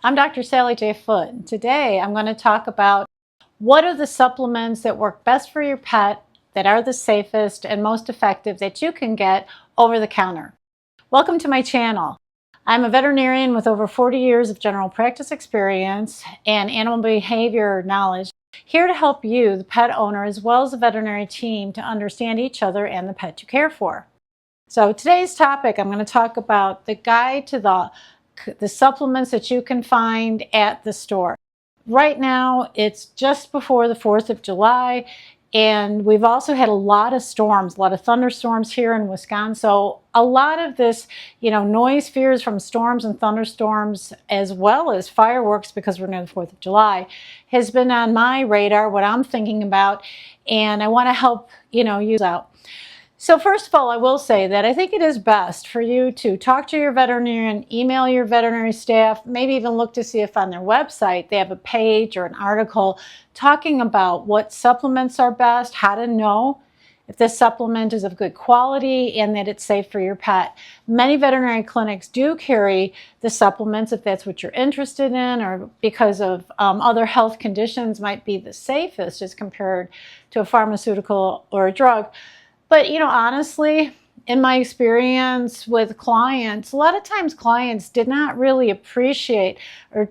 I'm Dr. Sally J. Foote, and today I'm going to talk about what are the supplements that work best for your pet, that are the safest and most effective that you can get over the counter. Welcome to my channel. I'm a veterinarian with over 40 years of general practice experience and animal behavior knowledge, here to help you, the pet owner, as well as the veterinary team, to understand each other and the pet you care for. So today's topic, I'm going to talk about the guide to the supplements that you can find at the store. Right now, it's just before the 4th of July, and we've also had a lot of storms, a lot of thunderstorms here in Wisconsin. So a lot of this, noise fears from storms and thunderstorms, as well as fireworks, because we're near the 4th of July, has been on my radar, what I'm thinking about, and I want to help, you out. So first of all, I will say that I think it is best for you to talk to your veterinarian, email your veterinary staff, maybe even look to see if on their website they have a page or an article talking about what supplements are best, how to know if this supplement is of good quality and that it's safe for your pet. Many veterinary clinics do carry the supplements if that's what you're interested in, or because of other health conditions might be the safest as compared to a pharmaceutical or a drug. But, honestly, in my experience with clients, a lot of times clients did not really appreciate or,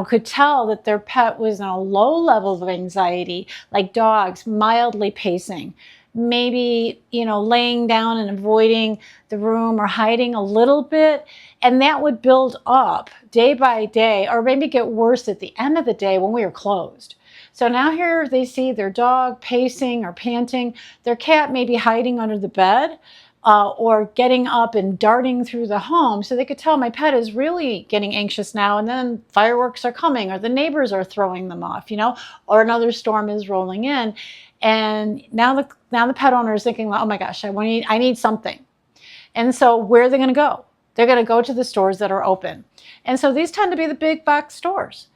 could tell that their pet was in a low level of anxiety, like dogs mildly pacing, maybe, laying down and avoiding the room or hiding a little bit. And that would build up day by day, or maybe get worse at the end of the day when we were closed. So now here they see their dog pacing or panting, their cat may be hiding under the bed or getting up and darting through the home. So they could tell my pet is really getting anxious now, and then fireworks are coming, or the neighbors are throwing them off, or another storm is rolling in. And now the pet owner is thinking, oh my gosh, I need something. And so where are they going to go? They're going to go to the stores that are open. And so these tend to be the big box stores.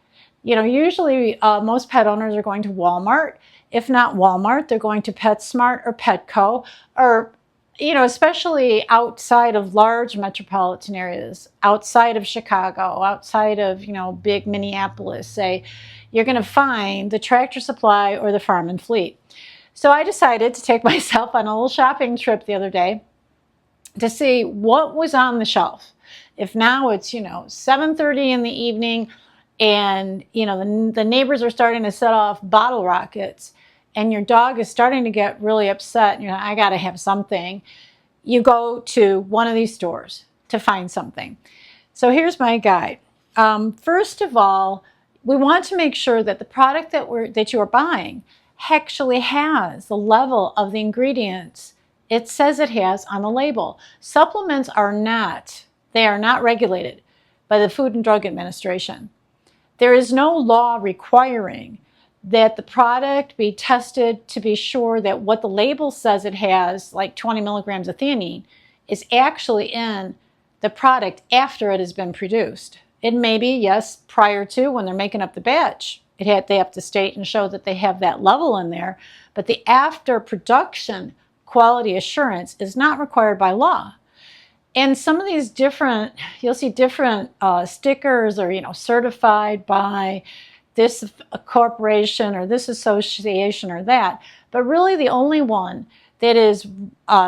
Usually most pet owners are going to Walmart. If not Walmart, they're going to PetSmart or Petco, or, especially outside of large metropolitan areas, outside of Chicago, outside of, big Minneapolis, say, you're going to find the Tractor Supply or the Farm and Fleet. So I decided to take myself on a little shopping trip the other day to see what was on the shelf. If now it's, 7:30 in the evening, and the neighbors are starting to set off bottle rockets, and your dog is starting to get really upset, I got to have something, you go to one of these stores to find something. So here's my guide. First of all, we want to make sure that the product that you are buying actually has the level of the ingredients it says it has on the label. Supplements are not regulated by the Food and Drug Administration. There is no law requiring that the product be tested to be sure that what the label says it has, like 20 milligrams of theanine, is actually in the product after it has been produced. It may be, yes, prior to, when they're making up the batch. They have to state and show that they have that level in there, but the after production quality assurance is not required by law. And some of these you'll see different stickers, or, certified by this corporation or this association or that. But really the only one that is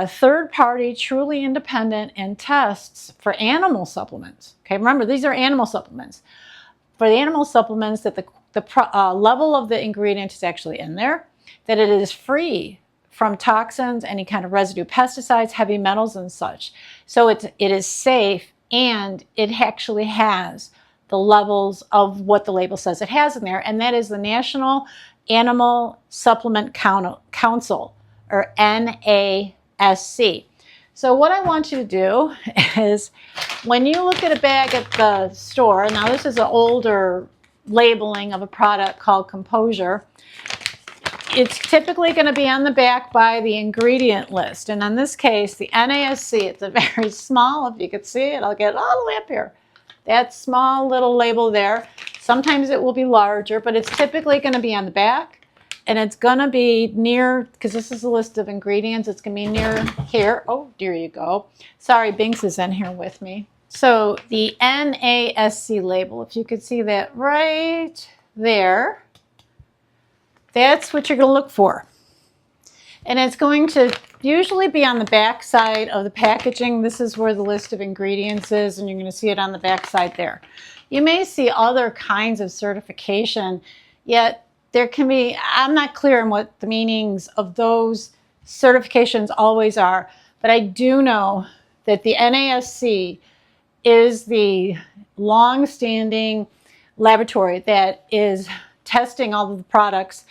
third party, truly independent, and tests for animal supplements. Okay, remember, these are animal supplements. For the animal supplements, that the level of the ingredient is actually in there, that it is free from toxins, any kind of residue pesticides, heavy metals, and such. So it is safe, and it actually has the levels of what the label says it has in there, and that is the National Animal Supplement Council, or NASC. So what I want you to do is, when you look at a bag at the store, now this is an older labeling of a product called Composure, it's typically going to be on the back by the ingredient list. And in this case, the NASC, it's a very small, if you could see it, I'll get it all the way up here. That small little label there. Sometimes it will be larger, but it's typically going to be on the back. And it's going to be near, because this is a list of ingredients, it's going to be near here. Oh, there you go. Sorry, Binks is in here with me. So the NASC label, if you could see that right there, that's what you're going to look for. And it's going to usually be on the back side of the packaging. This is where the list of ingredients is, and you're going to see it on the back side there. You may see other kinds of certification, yet there can be, I'm not clear on what the meanings of those certifications always are, but I do know that the NASC is the long-standing laboratory that is testing all of the products,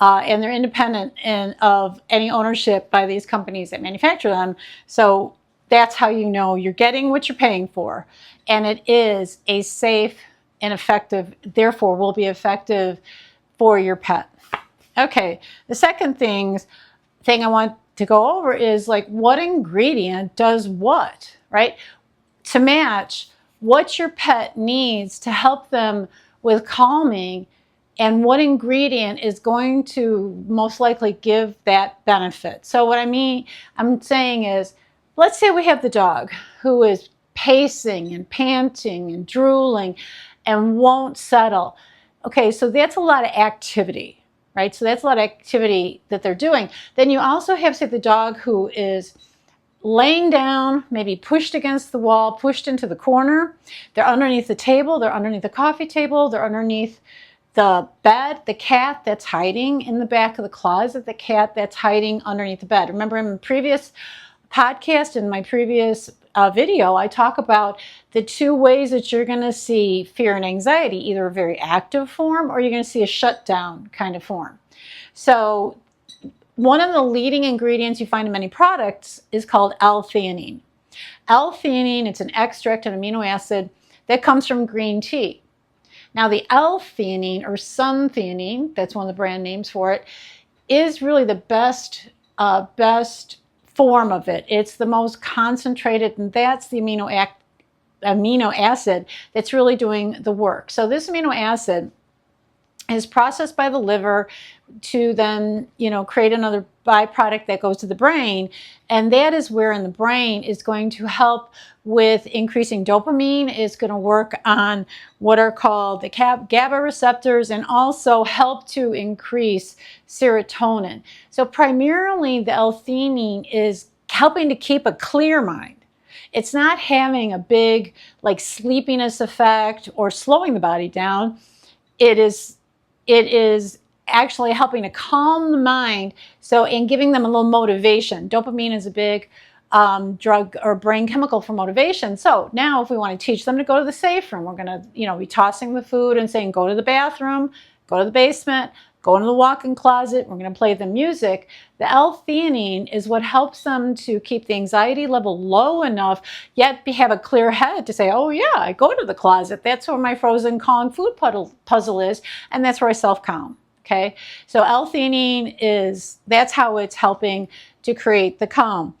and they're independent of any ownership by these companies that manufacture them. So that's how you know you're getting what you're paying for. And it is a safe and effective, therefore will be effective for your pet. Okay, the second thing I want to go over is like what ingredient does what, right? To match what your pet needs to help them with calming and what ingredient is going to most likely give that benefit. So what I'm saying is, let's say we have the dog who is pacing and panting and drooling and won't settle. Okay, so that's a lot of activity, right? So that's a lot of activity that they're doing. Then you also have, say, the dog who is laying down, maybe pushed against the wall, pushed into the corner. They're underneath the table, they're underneath the coffee table, they're underneath the bed, the cat that's hiding in the back of the closet, the cat that's hiding underneath the bed. Remember in the previous podcast, in my previous video, I talk about the two ways that you're going to see fear and anxiety, either a very active form or you're going to see a shutdown kind of form. So one of the leading ingredients you find in many products is called L-theanine. L-theanine, it's an extract, an amino acid that comes from green tea. Now the L-theanine or sun-theanine, that's one of the brand names for it, is really the best form of it. It's the most concentrated, and that's the amino acid that's really doing the work. So this amino acid is processed by the liver to then, create another byproduct that goes to the brain. And that is where in the brain is going to help with increasing dopamine. It's going to work on what are called the GABA receptors and also help to increase serotonin. So primarily the L-theanine is helping to keep a clear mind. It's not having a big sleepiness effect or slowing the body down. It is actually helping to calm the mind, and giving them a little motivation. Dopamine is a big drug or brain chemical for motivation. So now if we want to teach them to go to the safe room, we're going to be tossing the food and saying, go to the bathroom, go to the basement, go into the walk-in closet. We're going to play the music. The L-theanine is what helps them to keep the anxiety level low enough, yet have a clear head to say, oh yeah, I go to the closet. That's where my frozen Kong food puzzle is, and that's where I self-calm. Okay, so L-theanine that's how it's helping to create the calm.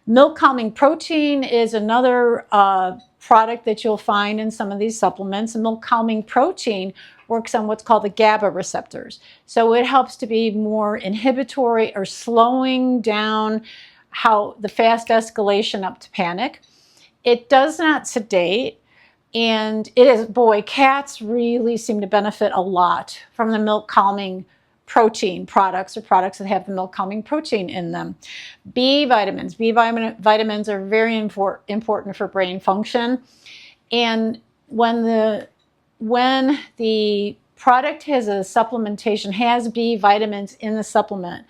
Milk calming protein is another product that you'll find in some of these supplements. And milk calming protein works on what's called the GABA receptors. So it helps to be more inhibitory or slowing down the fast escalation up to panic. It does not sedate. And cats really seem to benefit a lot from the milk calming protein products or products that have the milk calming protein in them. B vitamins. Vitamins are very important for brain function. And when the product has a supplementation, has B vitamins in the supplement,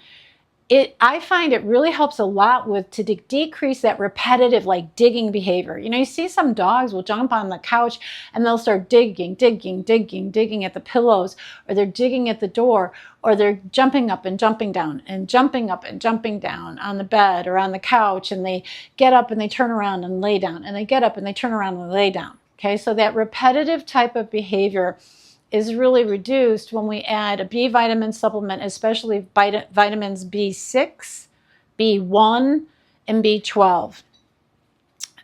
I find it really helps a lot to decrease that repetitive digging behavior. You see some dogs will jump on the couch and they'll start digging at the pillows, or they're digging at the door, or they're jumping up and jumping down and jumping up and jumping down on the bed or on the couch, and they get up and they turn around and lay down, and they get up and they turn around and lay down. Okay, so that repetitive type of behavior is really reduced when we add a B vitamin supplement, especially vitamins B6, B1, and B12.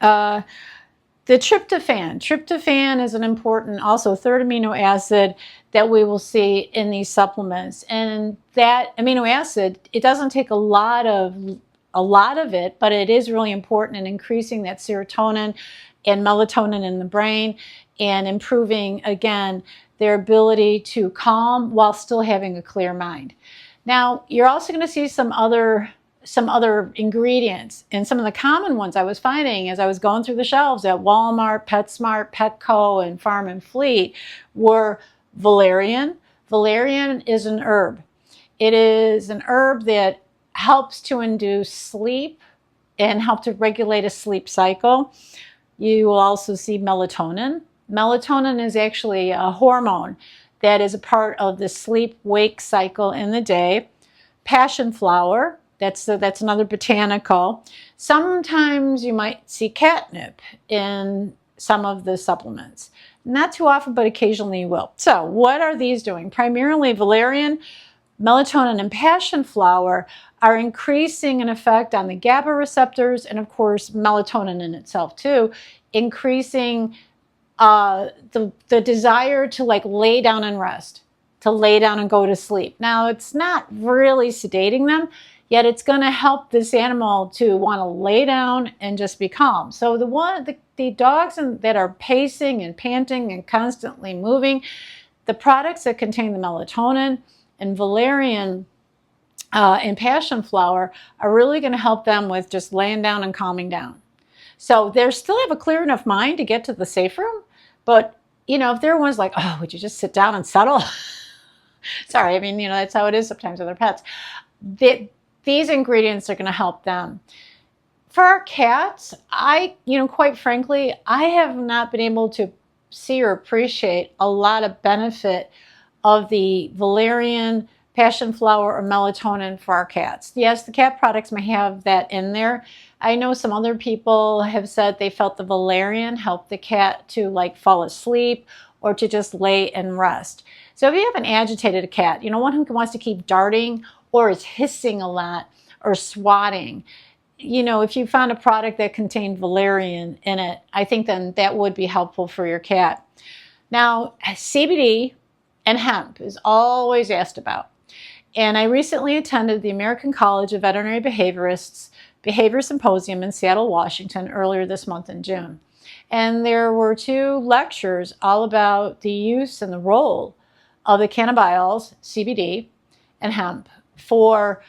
The tryptophan. Tryptophan is an important, also third amino acid that we will see in these supplements. And that amino acid, it doesn't take a lot of it, but it is really important in increasing that serotonin and melatonin in the brain, and improving, again, their ability to calm while still having a clear mind. Now, you're also going to see some other ingredients, and some of the common ones I was finding as I was going through the shelves at Walmart, PetSmart, Petco, and Farm and Fleet were valerian. Valerian is an herb. It is an herb that helps to induce sleep and help to regulate a sleep cycle. You will also see melatonin. Melatonin is actually a hormone that is a part of the sleep-wake cycle in the day. Passion flower, that's another botanical. Sometimes you might see catnip in some of the supplements. Not too often, but occasionally you will. So what are these doing? Primarily valerian, melatonin, and passion flower are increasing an effect on the GABA receptors, and of course melatonin in itself too, increasing the desire to like lay down and rest, to lay down and go to sleep. Now, it's not really sedating them, yet it's going to help this animal to want to lay down and just be calm. So the dogs that are pacing and panting and constantly moving, the products that contain the melatonin and valerian and passion flower are really going to help them with just laying down and calming down. So they still have a clear enough mind to get to the safe room, but if they're ones like, oh, would you just sit down and settle? Sorry, I mean, that's how it is sometimes with our pets. These ingredients are going to help them. For our cats, quite frankly, I have not been able to see or appreciate a lot of benefit of the valerian, passion flower, or melatonin for our cats. Yes, the cat products may have that in there. I know some other people have said they felt the valerian helped the cat to like fall asleep or to just lay and rest. So if you have an agitated cat, one who wants to keep darting or is hissing a lot or swatting, if you found a product that contained valerian in it, I think then that would be helpful for your cat. Now, CBD and hemp is always asked about. And I recently attended the American College of Veterinary Behaviorists Behavior Symposium in Seattle, Washington, earlier this month in June. And there were 2 lectures all about the use and the role of the cannabinoids, CBD, and hemp for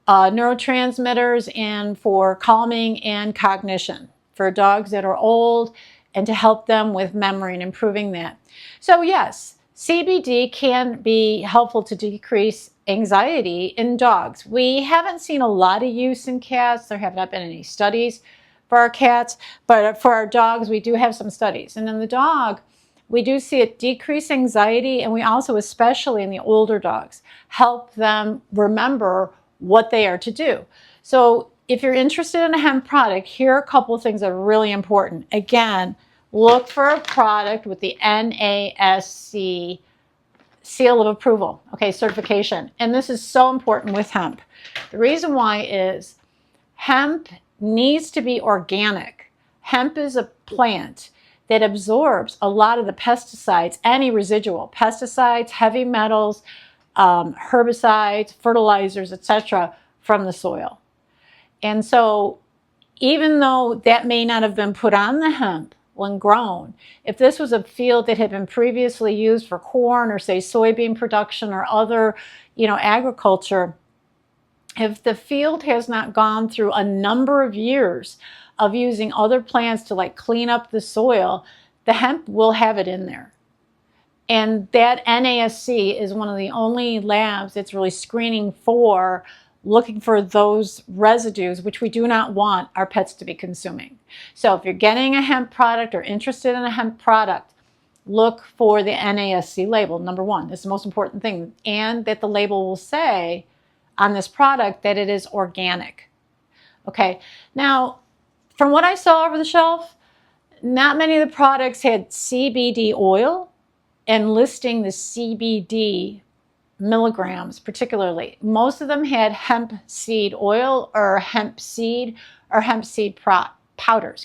neurotransmitters and for calming and cognition for dogs that are old and to help them with memory and improving that. So yes, CBD can be helpful to decrease anxiety in dogs. We haven't seen a lot of use in cats. There have not been any studies for our cats, but for our dogs, we do have some studies. And in the dog, we do see it decrease anxiety, and we also, especially in the older dogs, help them remember what they are to do. So if you're interested in a hemp product, here are a couple of things that are really important. Again, look for a product with the NASC seal of approval, okay, certification. And this is so important with hemp. The reason why is hemp needs to be organic. Hemp is a plant that absorbs a lot of the pesticides, any residual pesticides, heavy metals, herbicides, fertilizers, etc., from the soil. And so even though that may not have been put on the hemp when grown, if this was a field that had been previously used for corn or say soybean production or other, agriculture, if the field has not gone through a number of years of using other plants to like clean up the soil, the hemp will have it in there. And that NASC is one of the only labs that's really screening for looking for those residues, which we do not want our pets to be consuming. So if you're getting a hemp product or interested in a hemp product, look for the NASC label, number one. That's the most important thing. And that the label will say on this product that it is organic. Okay, now from what I saw over the shelf, not many of the products had CBD oil and listing the CBD milligrams particularly. Most of them had hemp seed oil or hemp seed powder,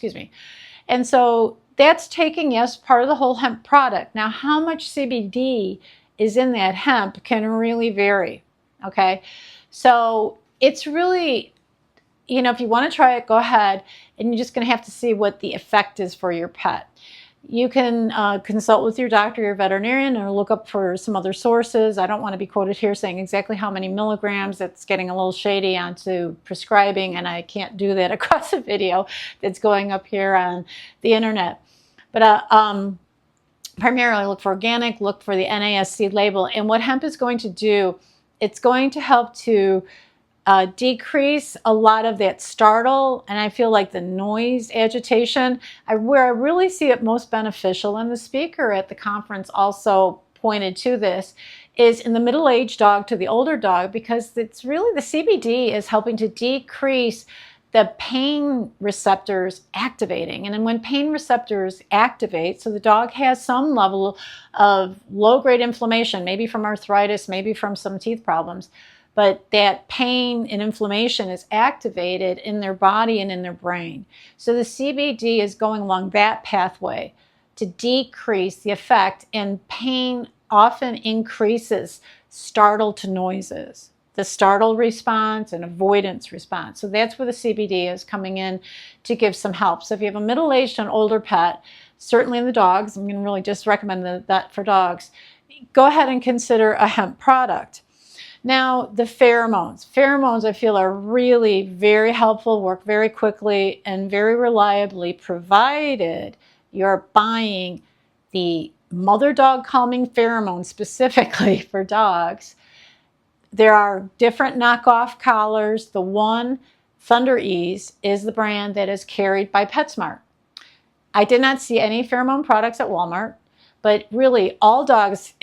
And so that's taking, yes, part of the whole hemp product. Now, how much CBD is in that hemp can really vary, okay? So it's really if you want to try it, go ahead, and you're just going to have to see what the effect is for your pet. You can consult with your doctor, your veterinarian, or look up for some other sources. I don't want to be quoted here saying exactly how many milligrams. It's getting a little shady onto prescribing, and I can't do that across a video that's going up here on the internet. But primarily look for organic, look for the NASC label. And what hemp is going to do, it's going to help to decrease a lot of that startle, and I feel like the noise agitation. Where I really see it most beneficial, and the speaker at the conference also pointed to this, is in the middle-aged dog to the older dog, because it's really the CBD is helping to decrease the pain receptors activating. And then when pain receptors activate, so the dog has some level of low-grade inflammation, maybe from arthritis, maybe from some teeth problems, but that pain and inflammation is activated in their body and in their brain. So the CBD is going along that pathway to decrease the effect, and pain often increases startle to noises, the startle response and avoidance response. So that's where the CBD is coming in to give some help. So if you have a middle-aged and older pet, certainly in the dogs, I'm going to really just recommend that for dogs, go ahead and consider a hemp product. Now, the pheromones. Pheromones, I feel, are really very helpful, work very quickly and very reliably, provided you're buying the mother dog calming pheromone specifically for dogs. There are different knockoff collars. The one, Thunder Ease, is the brand that is carried by PetSmart. I did not see any pheromone products at Walmart. But really, all dogs,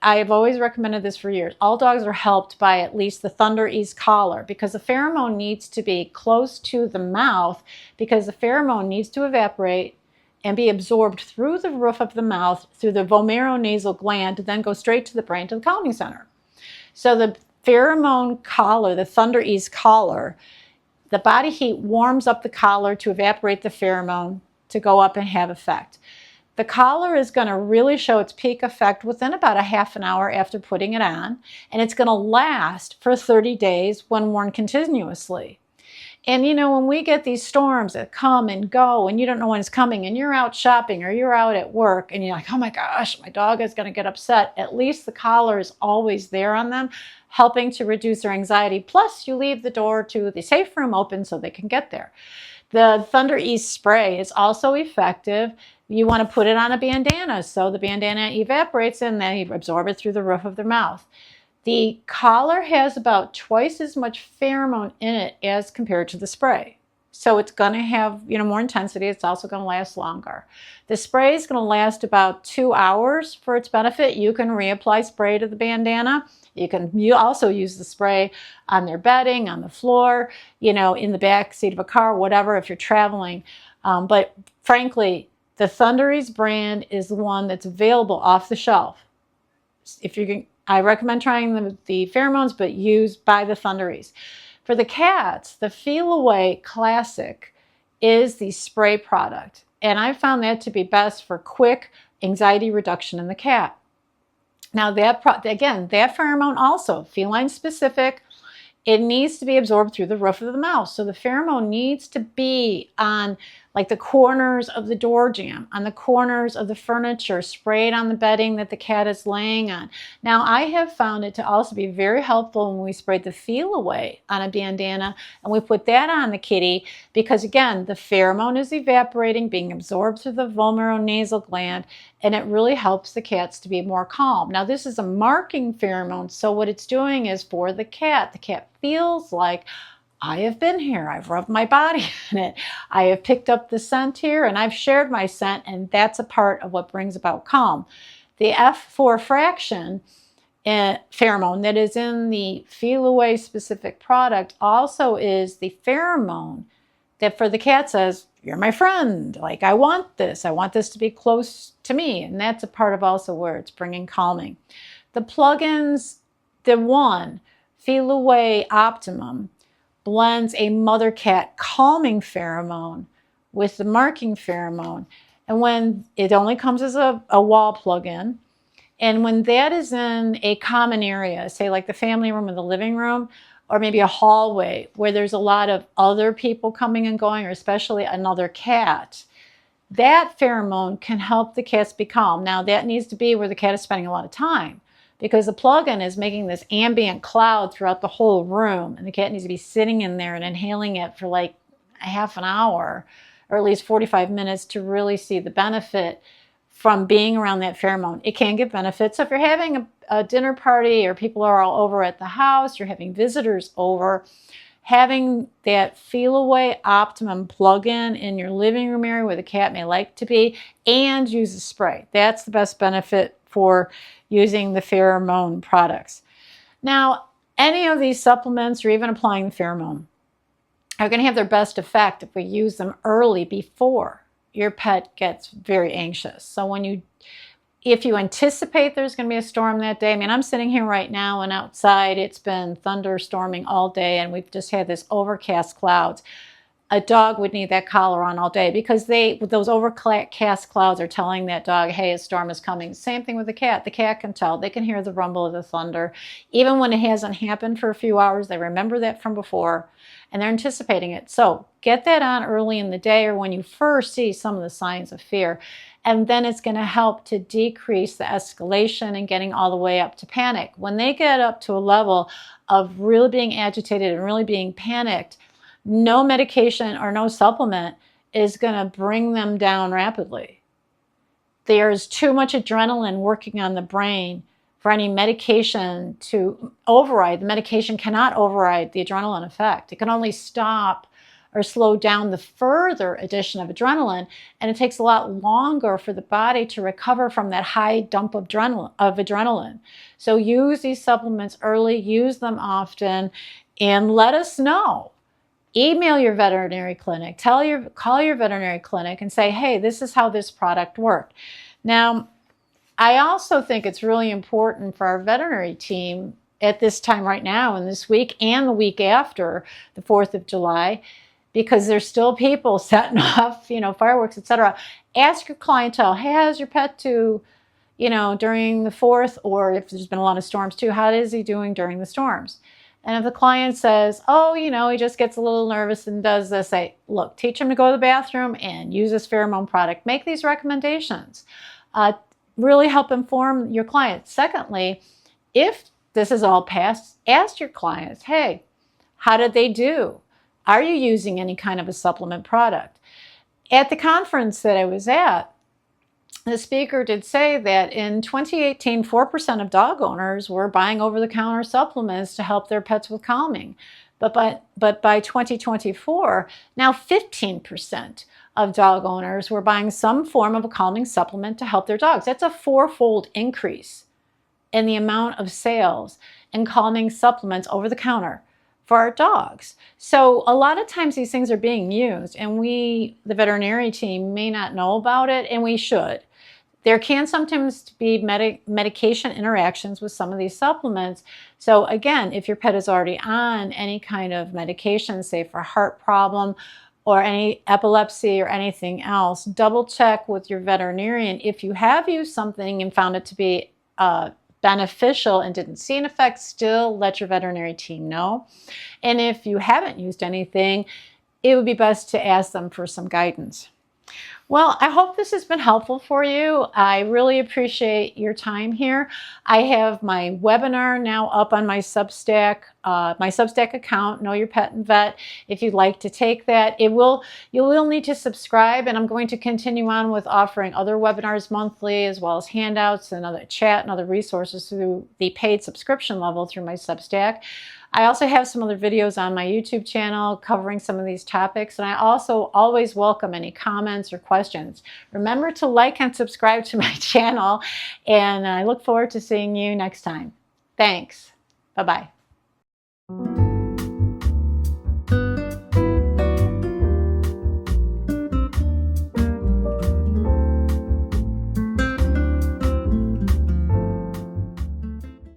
I have always recommended this for years, all dogs are helped by at least the Thunder Ease collar, because the pheromone needs to be close to the mouth, because the pheromone needs to evaporate and be absorbed through the roof of the mouth, through the vomeronasal gland, to then go straight to the brain, to the calming center. So the pheromone collar, the Thunder Ease collar, the body heat warms up the collar to evaporate the pheromone to go up and have effect. The collar is going to really show its peak effect within about a half an hour after putting it on, and it's going to last for 30 days when worn continuously. And when we get these storms that come and go, and you don't know when it's coming, and you're out shopping or you're out at work, and you're like, oh my gosh, my dog is going to get upset, at least the collar is always there on them, helping to reduce their anxiety. Plus, you leave the door to the safe room open so they can get there. The Thunder Ease spray is also effective. You want to put it on a bandana, so the bandana evaporates and they absorb it through the roof of their mouth. The collar has about twice as much pheromone in it as compared to the spray. So it's going to have, more intensity. It's also going to last longer. The spray is going to last about 2 hours for its benefit. You can reapply spray to the bandana. You also use the spray on their bedding, on the floor, in the back seat of a car, whatever, if you're traveling. But frankly, the Thunder Ease brand is the one that's available off the shelf. I recommend trying the pheromones, but buy the Thunder Ease. For the cats, the Feel Away Classic is the spray product, and I found that to be best for quick anxiety reduction in the cat. Now that pheromone also, feline specific, it needs to be absorbed through the roof of the mouth. So the pheromone needs to be on like the corners of the door jamb, on the corners of the furniture, sprayed on the bedding that the cat is laying on. Now, I have found it to also be very helpful when we sprayed the Feel Away on a bandana and we put that on the kitty, because again, the pheromone is evaporating, being absorbed through the vomeronasal gland, and it really helps the cats to be more calm. Now, this is a marking pheromone, so what it's doing is for the cat feels like, I have been here, I've rubbed my body in it, I have picked up the scent here, and I've shared my scent, and that's a part of what brings about calm. The F4 fraction pheromone that is in the Feel Away specific product also is the pheromone that for the cat says, you're my friend, like I want this to be close to me, and that's a part of also where it's bringing calming. The plugins, the one, Feel Away Optimum, blends a mother cat calming pheromone with the marking pheromone. And when it only comes as a wall plug-in, and when that is in a common area, say like the family room or the living room, or maybe a hallway where there's a lot of other people coming and going, or especially another cat, that pheromone can help the cats be calm. Now, that needs to be where the cat is spending a lot of time, because the plug-in is making this ambient cloud throughout the whole room, and the cat needs to be sitting in there and inhaling it for like a half an hour, or at least 45 minutes, to really see the benefit from being around that pheromone. It can give benefits. So if you're having a dinner party, or people are all over at the house, you're having visitors over, having that Feel Away Optimum plug-in in your living room area where the cat may like to be, and use a spray. That's the best benefit for using the pheromone products. Now, any of these supplements, or even applying the pheromone, are going to have their best effect if we use them early, before your pet gets very anxious. So if you anticipate there's going to be a storm that day, I mean, I'm sitting here right now, and outside it's been thunderstorming all day, and we've just had this overcast clouds. A dog would need that collar on all day, because those overcast clouds are telling that dog, hey, a storm is coming. Same thing with the cat. The cat can tell. They can hear the rumble of the thunder. Even when it hasn't happened for a few hours, they remember that from before, and they're anticipating it. So get that on early in the day, or when you first see some of the signs of fear. And then it's going to help to decrease the escalation and getting all the way up to panic. When they get up to a level of really being agitated and really being panicked, no medication or no supplement is going to bring them down rapidly. There's too much adrenaline working on the brain for any medication to override. The medication cannot override the adrenaline effect. It can only stop or slow down the further addition of adrenaline, and it takes a lot longer for the body to recover from that high dump of adrenaline. So use these supplements early, use them often, and let us know. Email your veterinary clinic, call your veterinary clinic and say, hey, this is how this product worked. Now, I also think it's really important for our veterinary team at this time right now, and this week and the week after the 4th of July, because there's still people setting off, fireworks, etc. Ask your clientele, hey, how's your pet do, during the 4th, or if there's been a lot of storms too, how is he doing during the storms? And if the client says, oh, he just gets a little nervous and does this, say, look, teach him to go to the bathroom and use this pheromone product. Make these recommendations. Really help inform your client. Secondly, if this is all passed, ask your clients, hey, how did they do? Are you using any kind of a supplement product? At the conference that I was at, the speaker did say that in 2018, 4% of dog owners were buying over-the-counter supplements to help their pets with calming. But by 2024, now 15% of dog owners were buying some form of a calming supplement to help their dogs. That's a 4-fold increase in the amount of sales in calming supplements over the counter for our dogs. So a lot of times these things are being used, and we, the veterinary team, may not know about it, and we should. There can sometimes be medication interactions with some of these supplements. So again, if your pet is already on any kind of medication, say for heart problem or any epilepsy or anything else, double check with your veterinarian. If you have used something and found it to be beneficial and didn't see an effect, still let your veterinary team know. And if you haven't used anything, it would be best to ask them for some guidance. Well, I hope this has been helpful for you. I really appreciate your time here. I have my webinar now up on my Substack account, Know Your Pet and Vet. If you'd like to take that, you will need to subscribe, and I'm going to continue on with offering other webinars monthly, as well as handouts and other chat and other resources through the paid subscription level through my Substack. I also have some other videos on my YouTube channel covering some of these topics, and I also always welcome any comments or questions. Remember to like and subscribe to my channel, and I look forward to seeing you next time. Thanks. Bye-bye.